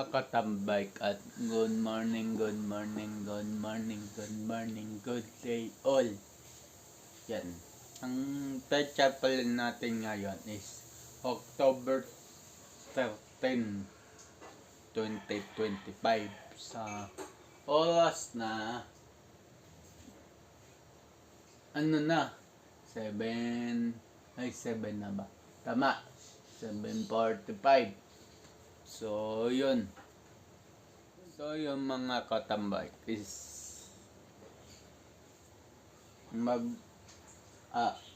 mga katambike at good morning, good morning, good morning, good morning, good day all. Yan. Ang petsa pala natin ngayon is October 13, 2025 sa oras na 7 na ba? Tama, 7:45. So yun mga katambay is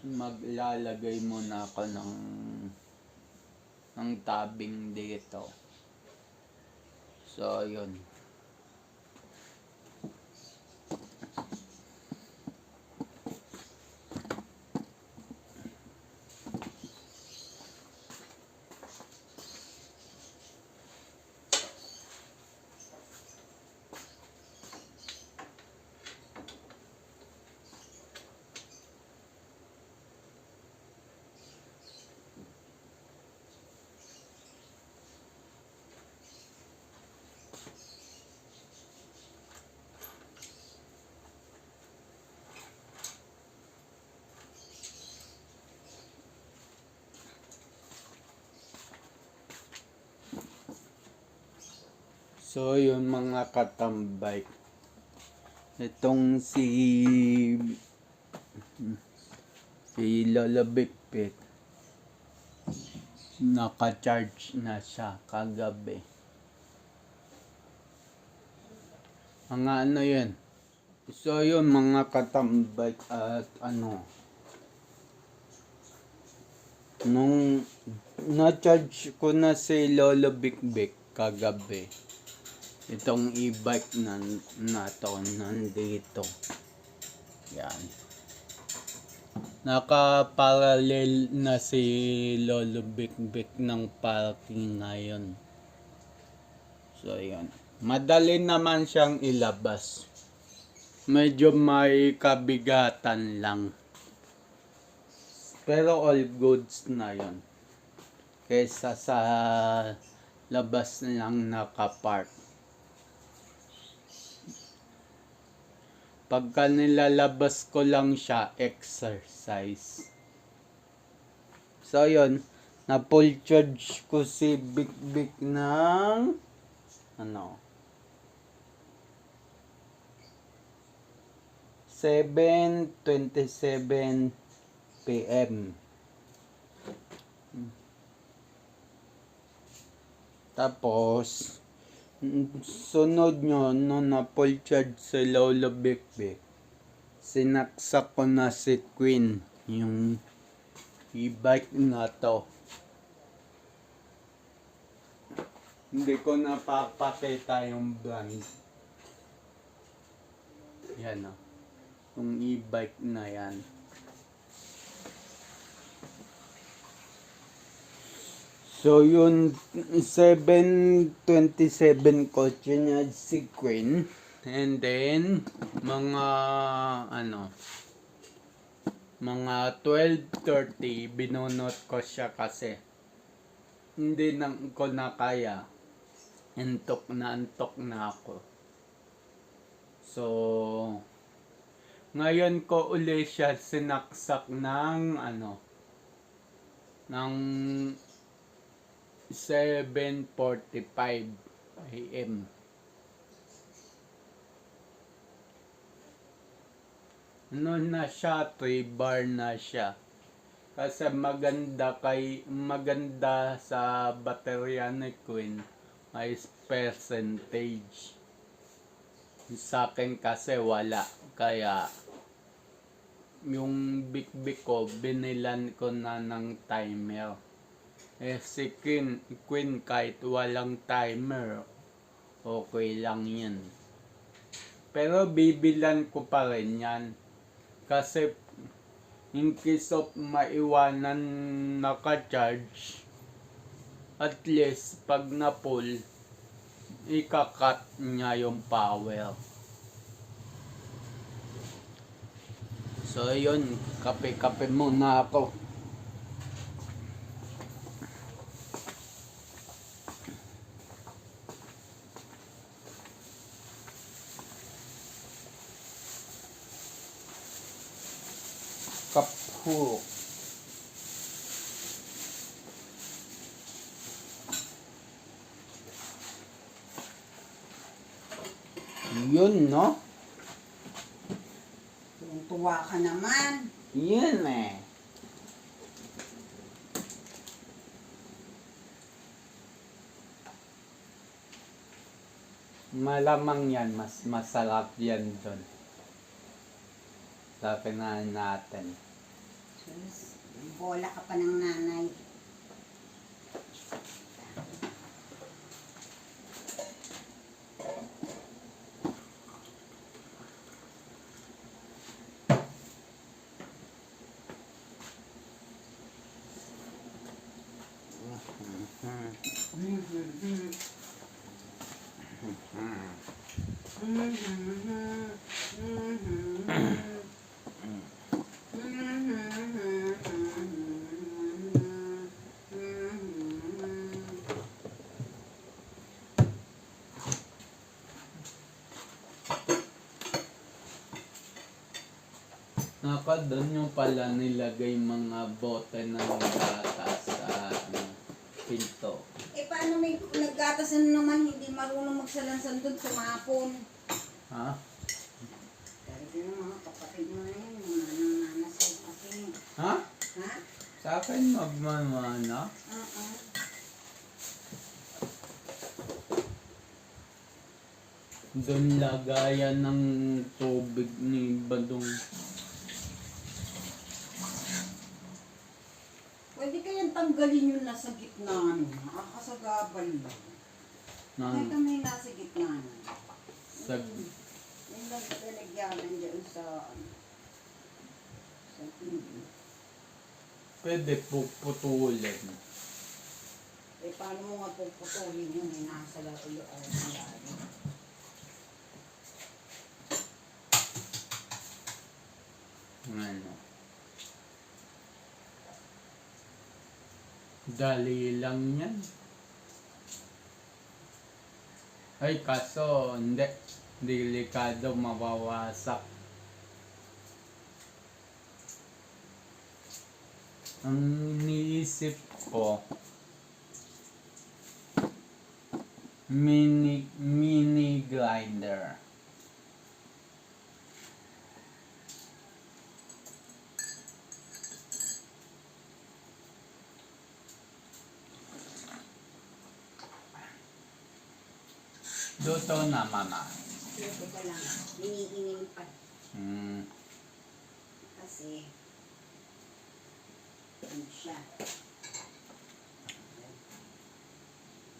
maglalagay muna ako ng tabing dito. So yun. So yung mga katambay, itong si Lola Bigpit, naka-charge na siya kagabi. Mga ano yun. So yung mga katambay at nung na-charge ko na si Lola Bigpit kagabi, itong e-bike na to nandito. Yan. Naka-parallel na si Lolo Big ng parking ngayon. So yan. Madali naman siyang ilabas. Medyo may kabigatan lang. Pero all goods na yon. Kesa sa labas lang nakapark. Pagka nilalabas ko lang siya, exercise. So yun, na full charge ko si Big ng 7:27 PM. Tapos sunod nyo, na full charge sa Lolo Bigpit, sinaksak ko na si Queen, yung e-bike na to. Hindi ko napapakita yung brand. Yan yung e-bike na yan. So yun, 7:27 kotse niya si Queen. And then mga 12:30 binunot ko siya kasi hindi ko na kaya. Antok na ako. So ngayon ko uli siya sinaksak ng 7:45 AM. Na siya, 3 bar na siya. Kasi maganda sa baterya ni Queen, may percentage. Sa akin kasi wala. Kaya yung Big ko, binilan ko na ng timer. Si Queen kahit walang timer, okay lang yan. Pero bibilan ko pa rin yan. Kasi in case of maiwanan naka-charge, at least pag na-pull, ika-cut niya yung power. So yun, kape-kape muna ako. Kapurok. Yun, no? Tuwa ka naman. Yun eh. Malamang yan, mas masarap yan doon. Sa kinain natin. Sus, bola ka pa ng nanay. Naka doon yung pala nilagay mga bote ng gatas sa pinto. Eh paano may naggatas na naman hindi marunong magsalansan doon sumapon? Ha? Dahil din ang mga kapatid mo na yun, yung nanang-nanas yun kasi. Ha? Ha? Sa akin magmamana? Doon lagayan ng tubig ni Badong. Pwede kayang tanggalin yung nasa gitna, no? Nakakasagabal lang. Bakit kami nasa gitna, no? Yung naglalagyanan dyan sa TV. Pwede puputulin. Eh, paano mo nga puputulin yun? Eh, nasa lalo o lalo. Ano? Dali lang yan. Ay, kaso hindi. Delikado, mawawasak. Ang iniisip ko, mini grinder. Luto na, mama. Luto ka lang. Hinihingi pa. Kasi, ano siya.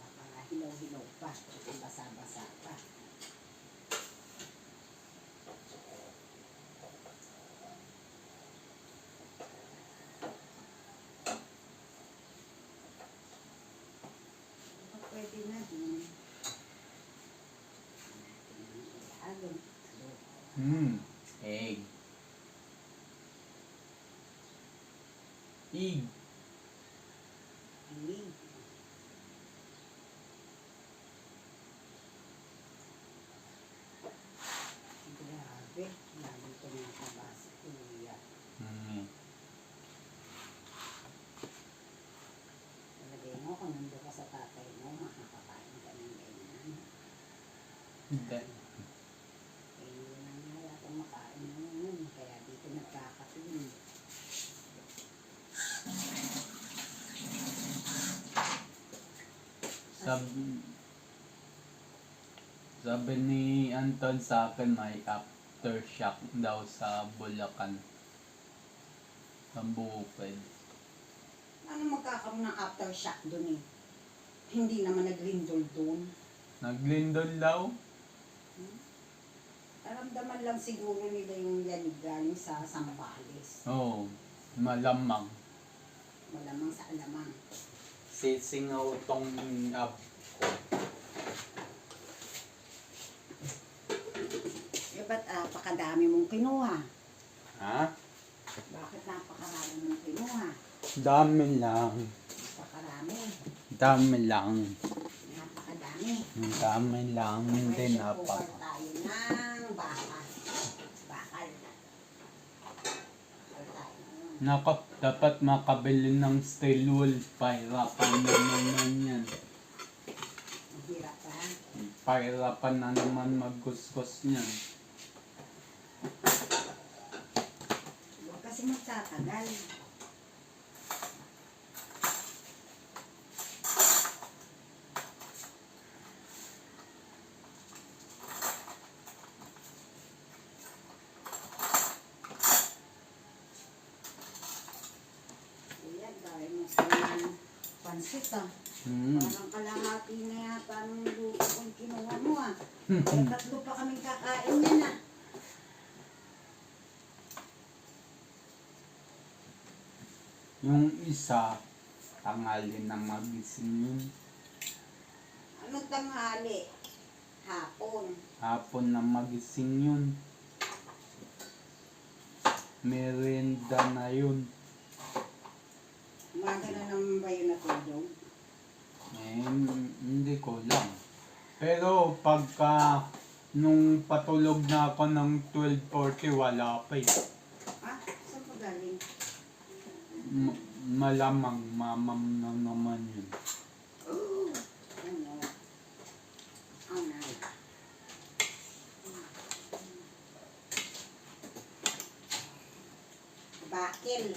Baka hilaw-hilaw pa. Basa-basa pa. Pwede na din. Egg. Egg. Grabe. Lalo ito mga kabasa. Kuya. Talagay mo kung nandun ka sa tatay mo, makakakain ka ng ganyan. Hindi. Hindi na nga yata makain mo yun. Kaya dito nagkakatin. Sabi ni Anton sa akin may aftershock daw sa Bulacan. Sa bukid. Ano magkakaroon ng aftershock dun eh? Hindi naman naglindol dun. Naglindol daw? Naramdaman lang siguro nila yung yanig galing sa Sambales. Oo. Malamang. Malamang sa alamang. Sisingaw tong up. Eh ba't napakadami mong kinuha? Ha? Bakit napakarami mong kinuha? Dami lang. Napakarami. Dami lang. Napakadami. Dami lang. Hindi Pressure napak. cooker tayo ng bakal. Bakal. Bakal tayo ng Nako, dapat makabili ng steel wool. Pahirapan na naman yan. Mahirap pa. Pahirapan na naman magkuskus niyan. Huwag kasi magtatagal. Ayan, dahil mo sa pansit ah. Parang kalahati na yata ng luto kung kinuha mo ah. Kaya tatlo pa kaming kakain yan ah. Yung isa, tanghali na magising yun. Anong tanghali? Hapon. Hapon na magising yun. Merienda na yun. Umaga na naman ba yun natulog? Hindi ko lang. Pero pagka nung patulog na ako ng 12:40, wala pa eh. Ah, saan pa galing? Malamang mamam na naman yun. Oh, ano? Oh, nice. Bakil.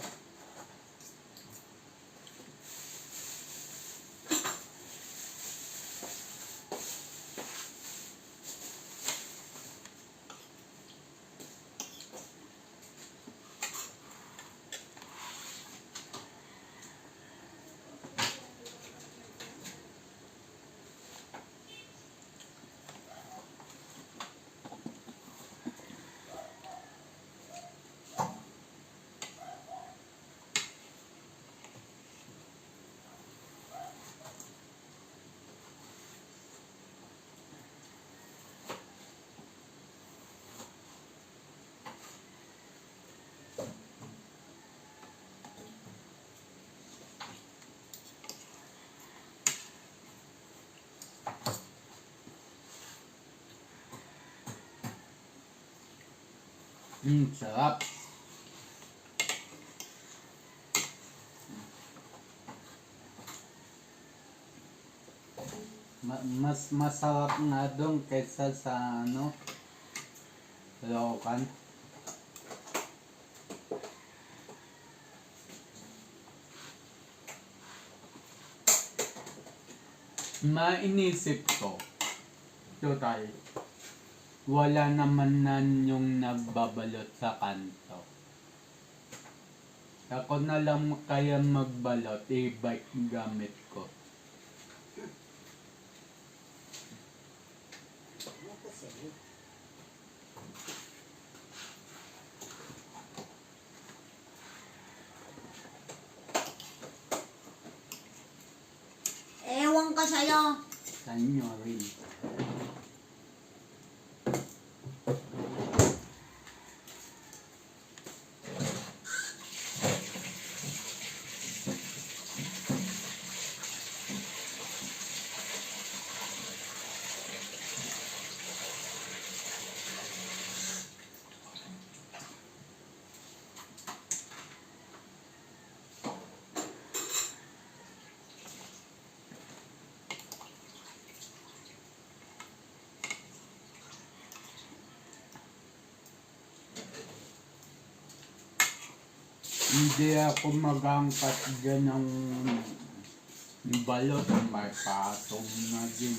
Sarap. Mas masarap nga doon kaysa sa Rokan. Mainisip ko, total, wala naman na yung nagbabalot sa kanto. Ako na lang kaya magbalot, i-bike gamit ko. Ano kasi? Ewan ka sa'yo. Sa inyo rin. Hindi ako magangkat dyan ng balot, may patong na din.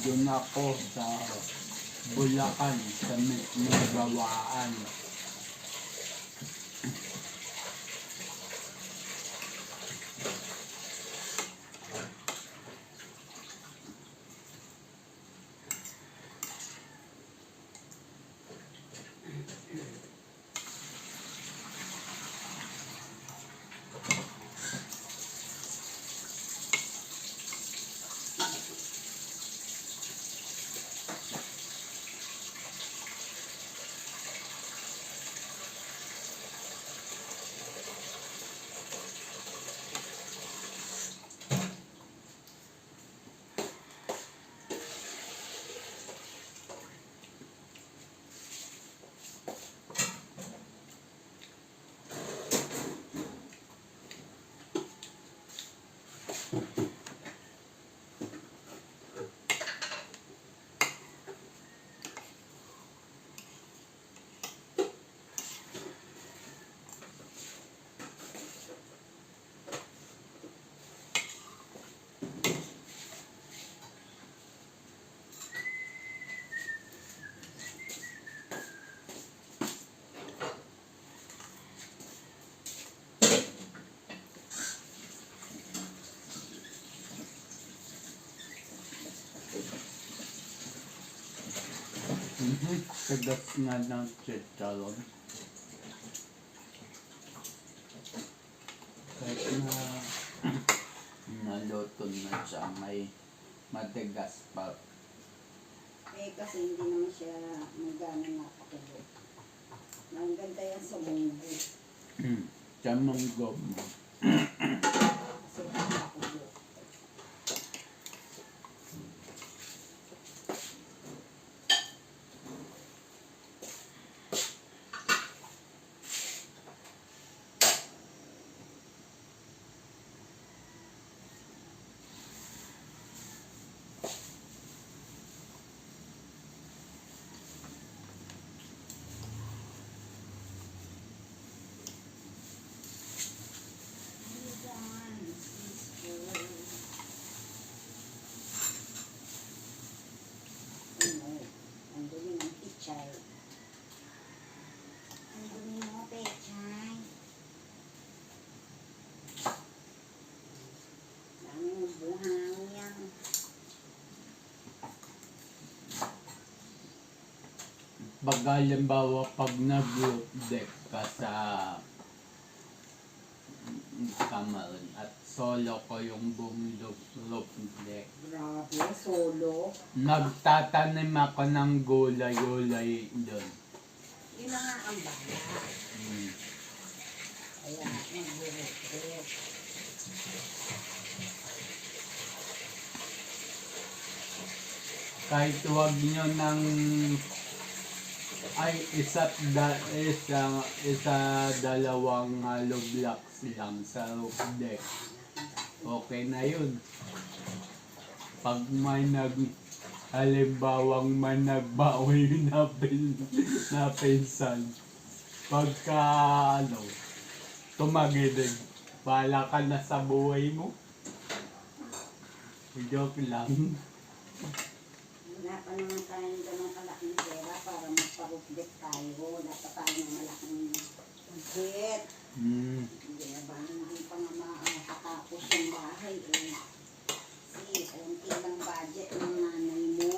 Doon ako sa Bulacan, sa may gawaan. Tagas nga ng chicharon. Kahit na naluto na siya, may matigas pa. Eh kasi hindi naman siya magana napakulo. Ang ganda yan sa munggo. Siya munggo mo. Kasi napakulo. Ang dumi ng pichay. Ang dumi mo, pechay. Dami mo buhang yan. Pag halimbawa, pag nag-group deck ka sa Cameron at solo ko yung buong group deck, Grabe, solo. nagtatanim ako ng gulay-gulay doon. Yun na nga ang bala. Kaya, nag-group. Kahit huwag nyo ng ay dalawang hollow blocks lang sa roof deck. Okay na yun. Pag may halimbawang may nagbawi na pinsan, pagka tumagilig, bahala ka na sa buhay mo. Joke lang. Wala pa naman tayong ganun kalaking pera para magpa-roof-deck tayo. Wala pa tayong malaking budget. Hindi na ba naman pa nga makakatapos yung bahay eh. Kasi kaunti lang budget ng nanay mo.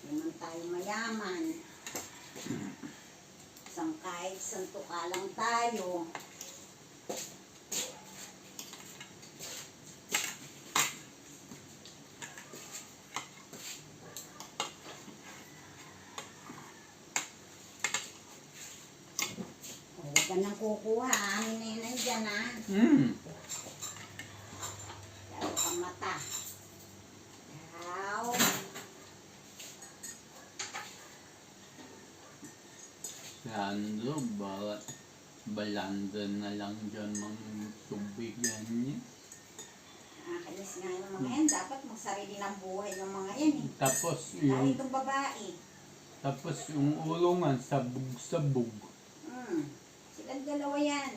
Hindi man tayo mayaman. Kahit santo ka lang tayo. Huwag ka nang kukuha. Amin na yun nandyan ha. Lalo kang mata. Yaw. Sandro, bawat balanda na lang dyan mga tubigan niya. Nakakainis nga yung mga yan. Dapat magsarili ng buhay yung mga yan eh. Tapos Lalo itong babae. yung ulungan, sabog-sabog. Silang dalawa yan.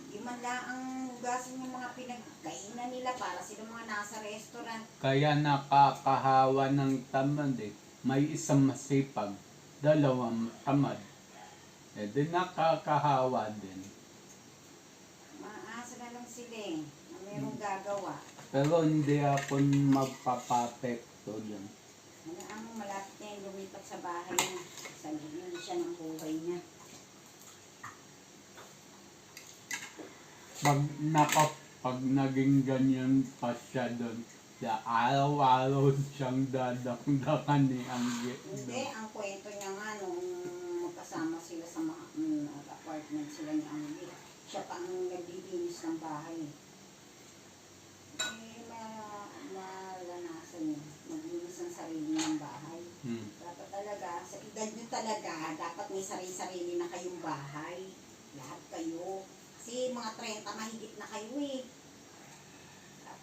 Di man lang ang hugasan yung mga pinagkainan nila para sila mga nasa restaurant. Kaya nakakahawa ng tamad eh. May isang masipag, dalawang tamad. Eh di nakakahawa din. Maasa na lang sila eh, na merong gagawa. Pero hindi ako magpapapekto dyan. Ano mo, malapit na yung lumipat sa bahay niya. Sabihin siya ng buhay niya. Pag naging ganyan pa siya doon, sa araw-araw siyang dadakdakan ni Angge. Hindi, ang kwento niya nga nung magkasama sila sa apartment sila ni Angge. Siya pa ang naglilinis ng bahay. Eh, malanasan niya. Maglinis ng sarili ng bahay. Dapat talaga, sa edad niyo talaga, dapat may sarili-sarili na kayong bahay. Lahat kayo. Kasi mga 30 mahigit na kayo eh.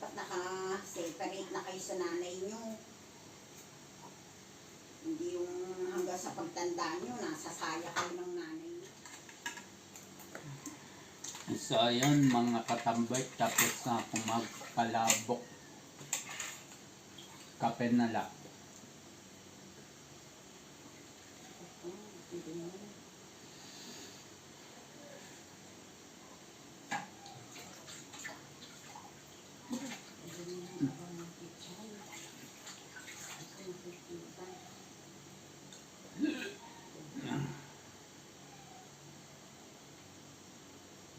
Dapat naka-separate na kayo sa nanay niyo. Hindi yung hanggang sa pagtanda niyo, nasasaya kayo ng nanay niyo. So ayun mga katambay, tapos na ako magpalabok. Kape na lang.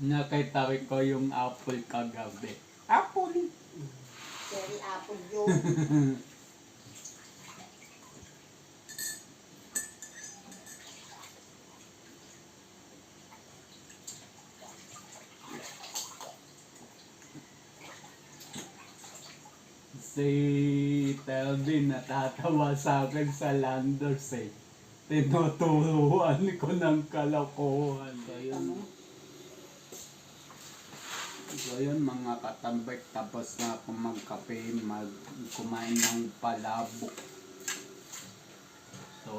Nakita ko yung apple kagabi. Apple! Cherry apple yun. Si Telvin natatawa sa akin sa Landers eh. Tinuturuan ko ng kalokohan. So yun mga katambay, tapos na ako magkape, kumain ng palabok. So,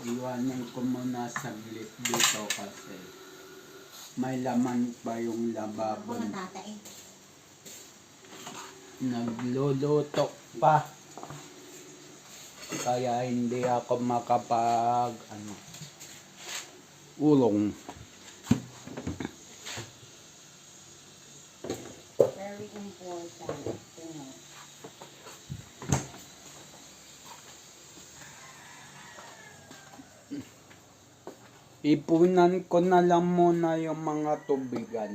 iwanan ko muna saglit dito kasi may laman pa yung Ako lababo. natatae. Nagluluto pa. Kaya hindi ako makapag ulong. Very important. Tingnan. Ipunan ko na lang muna yung mga tubigan.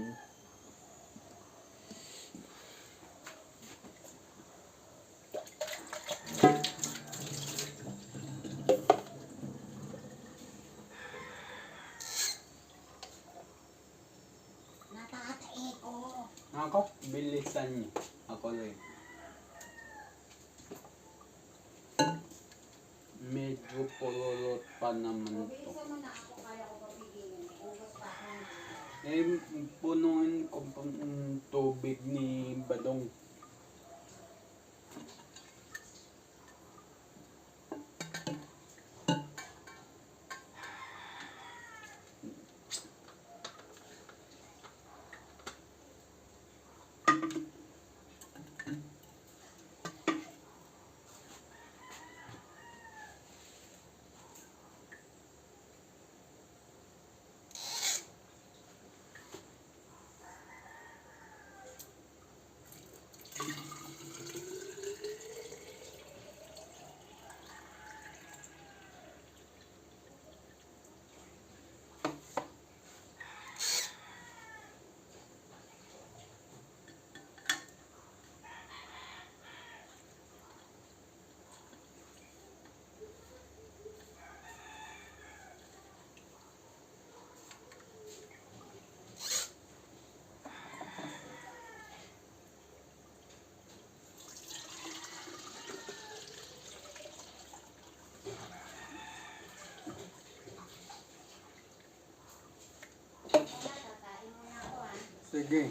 Natatae ko. Ako, bilisan niyo. Ako rin. Medyo pululot pa naman to. Bilisan mo na ako, kaya ko papigilin. Ubus pa ako. Punuin ko pa ng tubig ni Badong. Tatae mo na ako ah. Sige.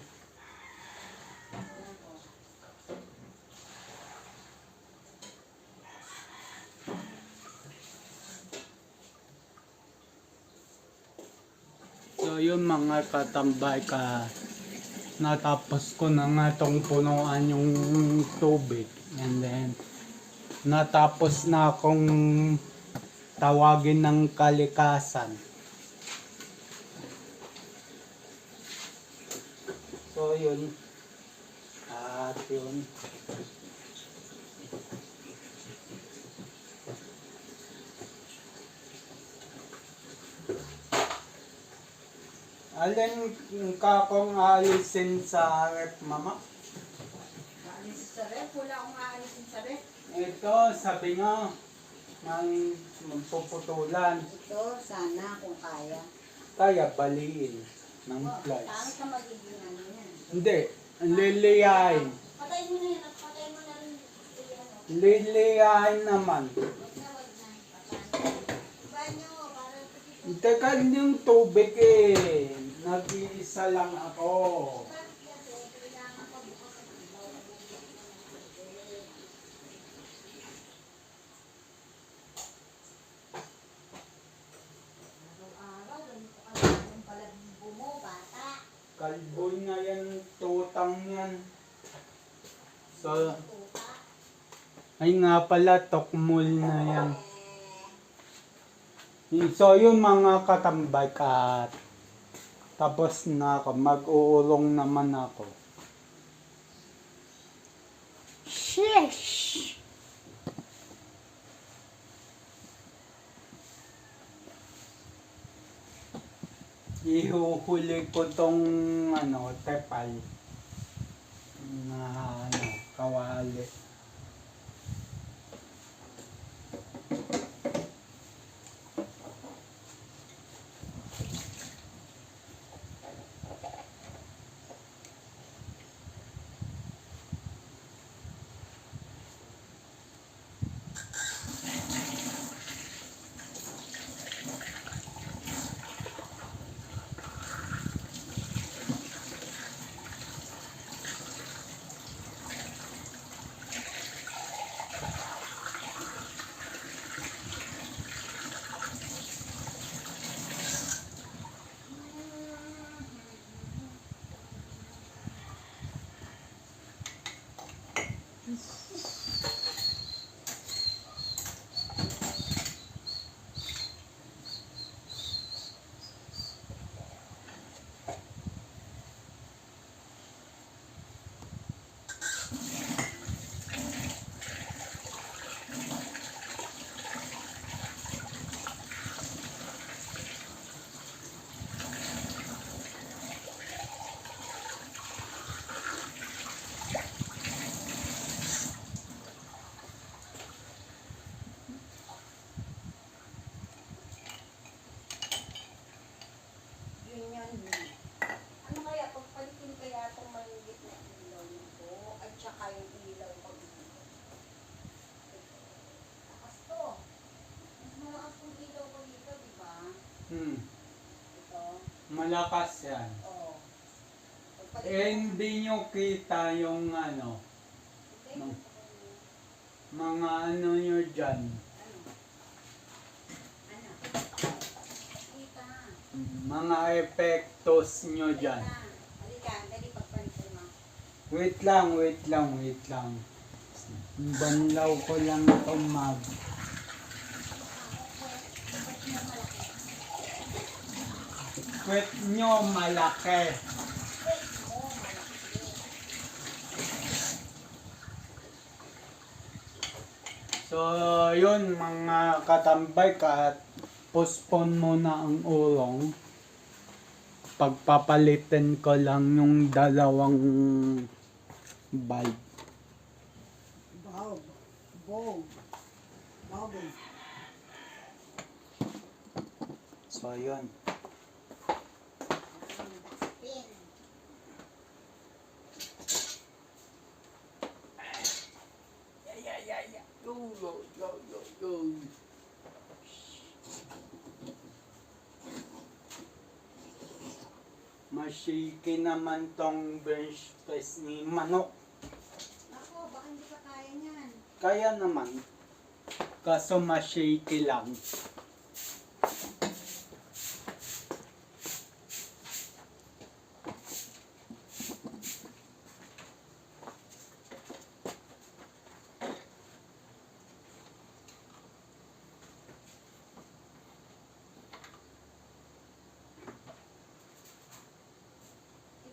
So yun mga katambay natapos ko na nga tong punuan yung tubig. And then, natapos na akong tawagin ng kalikasan. So yun. At yun. Alin ka kong alisin sa rep, mama? Aalis sa ref. Wala akong aalisin sa ref. Ito, sabi nga, ng magpuputulan. Ito, sana kung kaya. Kaya baliin ng Oh, flies. pangit na magiging ano yan. Hindi, liliyain. Patay mo na yan at patay mo na rin. Liliyain naman. Wag na. Banyo, para Teka yung tubig eh. Nag-iisa lang ako. kailangan pa bukas ang ilaw. Araw-araw, ganito ka lang yung balabibo mo, bata. Kalboy na yan, tutang yan. So, Tuta. ay nga pala, tokmol na yan. So yun mga katambay at tapos na ako, mag-uulong naman ako. Sheesh! ihuhuli ko tong tepal na kawali. Yun yun. Ano kaya, pagpalitin kaya itong maliliit na ilaw nito at saka yung ilaw pag lakas to. Mas malakas yung ilaw ko dito, di ba? Ito. Malakas yan. Oo. Hindi nyo kita yung Hindi. mga nyo dyan. Ano? Ano? Kita. Mga epektos nyo dyan. Halika, dali pagpalitin mo. Wait lang. Banlaw ko lang itong mag. Kwet nyo malaki. So, yun mga katambay, postpone muna ang urong. Pagpapalitin ko lang yung dalawang bulb. Bulb. So, yun. Pin. Yo. Masiki naman tong bench press ni Manok. Ako, baka hindi ka kaya niyan. Kaya naman. Kaso masiki lang.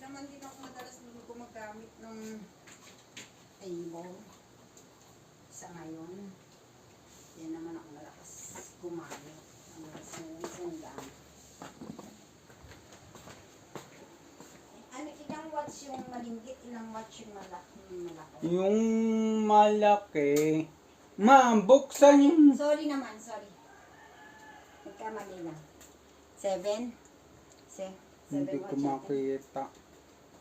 Naman din ako madalas gumagamit ng table sa ngayon. Yan naman ako malakas gumamit ng sandaan. Ano, ilang watts yung malingkit, ilang watts yung malaki? Yung malaki. Buksan yung... Sorry naman, sorry. Nagkamali lang. 7? 7 Hindi ko watts yata. makita.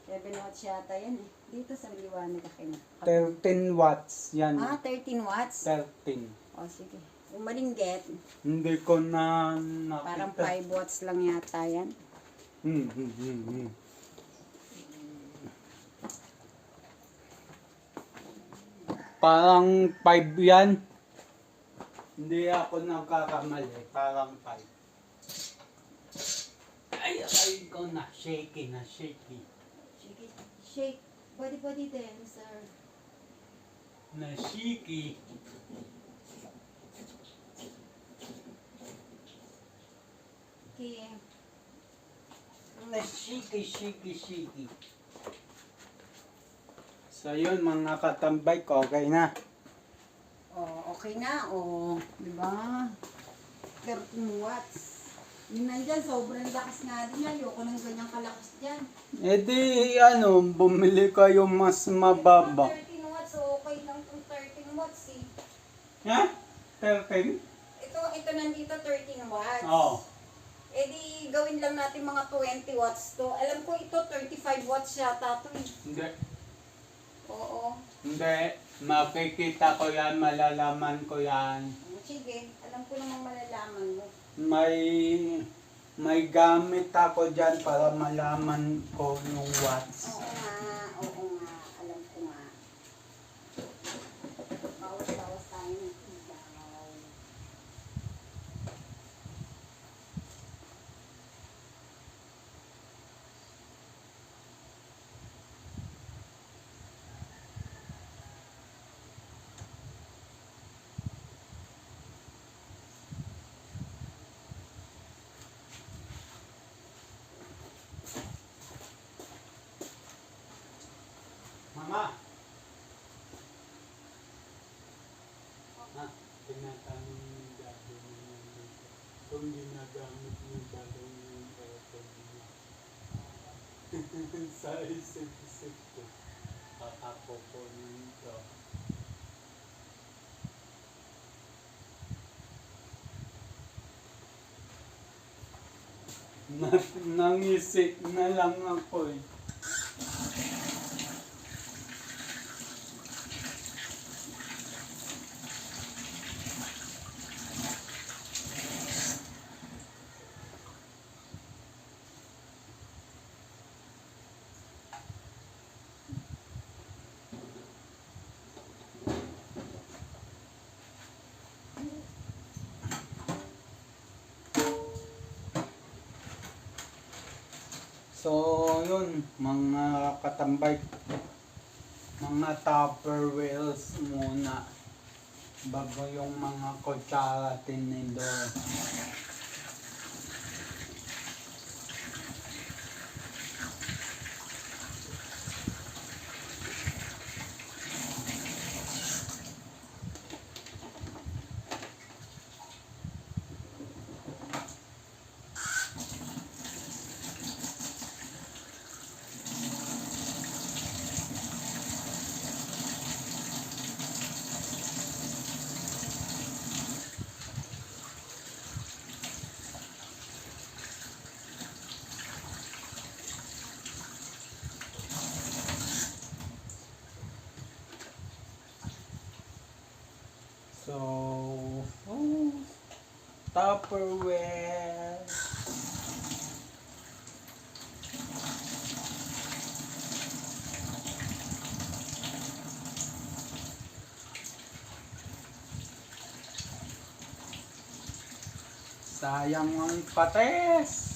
7 watts yata yan eh. Dito sa liwanag akin. 13 watts yan. 13 watts? 13. O sige. Yung malinggit, Hindi ko na nakita. parang 5 watts lang yata yan. Parang 5 yan. Hindi ako nagkakamali. Parang 5. Ay, ko na. Shaky. Shake it. Shake. Body then, sir. Nashiki. Okay. Nashiki. So yun mga katambay ko, okay na. Oh, okay na. Oh, di ba? 13 watts. Yun nandyan, sobrang lakas nga din yan. Ayoko ng ganyang kalakas dyan. Eh di, bumili kayo mas mababa. 13 watts, so okay lang itong 13 watts eh. Ha? 13? Ito nandito 13 watts. Oo. Eh di gawin lang natin mga 20 watts to. Alam ko ito 35 watts yata to eh. Hindi. Oo. Hindi. Makikita ko yan, malalaman ko yan. Sige, alam ko namang malalaman mo. May gamit ako dyan para malaman ko yung watts. Oo nga, alam ko nga. Bawas-bawas tayo ng ilaw. Mama! Tinatanong yung gabi niya dito. Kung ginagamit yung balong yung aircon niya. Sa isip-isip ko. Ako po nito. Nangisip na lang ako eh. So, yun, mga katambay, mga Tupperwares muna bago yung mga kutsara tinidor. So, Tupperware. Sayang ang pates.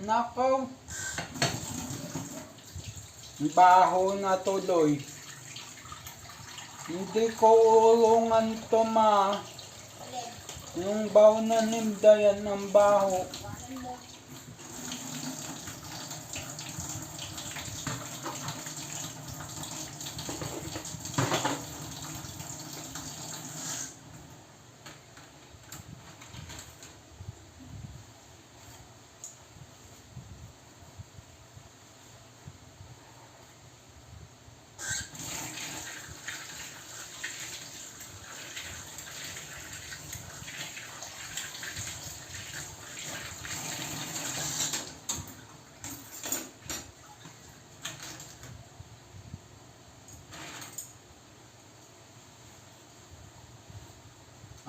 Nakaw. Baho na tuloy. Hindi ko ulungan to ma. Alin, Yung baho na nimdayan ng baho. kuhanin mo.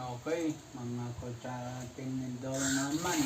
Okay, mga kutsara tinidor naman.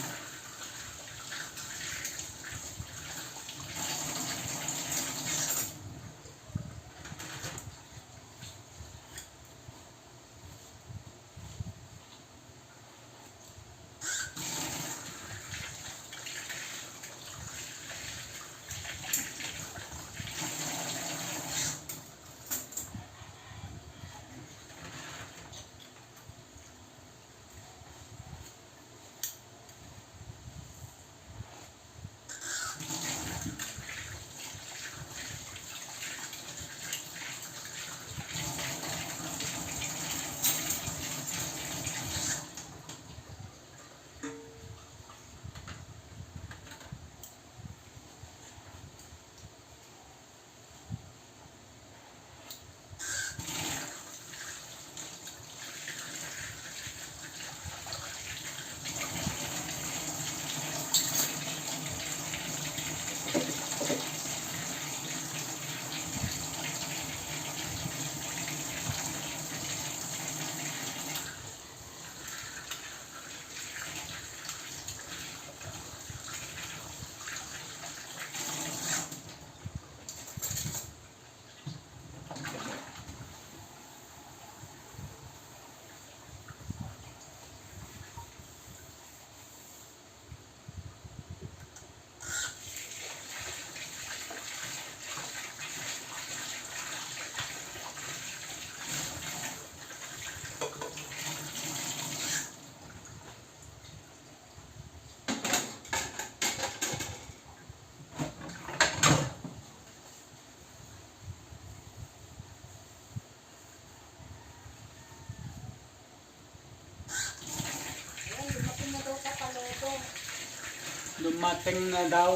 Ayan, lumaki na daw kapalodo. Dumating na daw.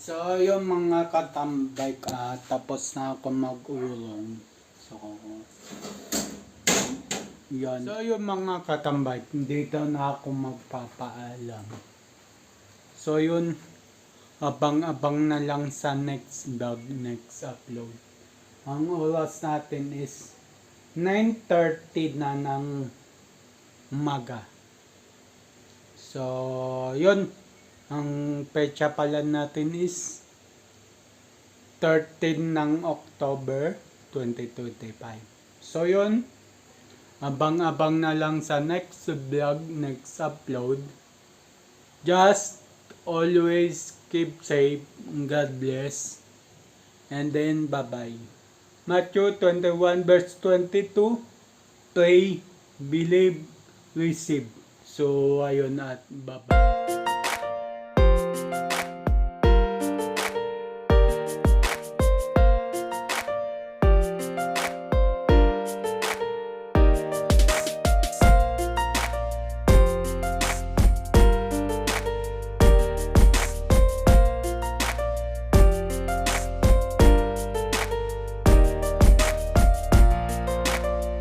So, yung mga katambay, tapos na ako mag-ulong. So, yun. So, yung mga katambay, dito na ako magpapaalam. So, yun, abang-abang na lang sa next vlog, next upload. Ang oras natin is 9:30 na ng umaga. So, yun. Ang pecha pala natin is 13 ng October 2025. So, yun. Abang-abang na lang sa next vlog, next upload. Just always keep safe. God bless. And then, bye-bye. Matthew 21 verse 22. Pray, believe, receive. So, ayun at bye-bye.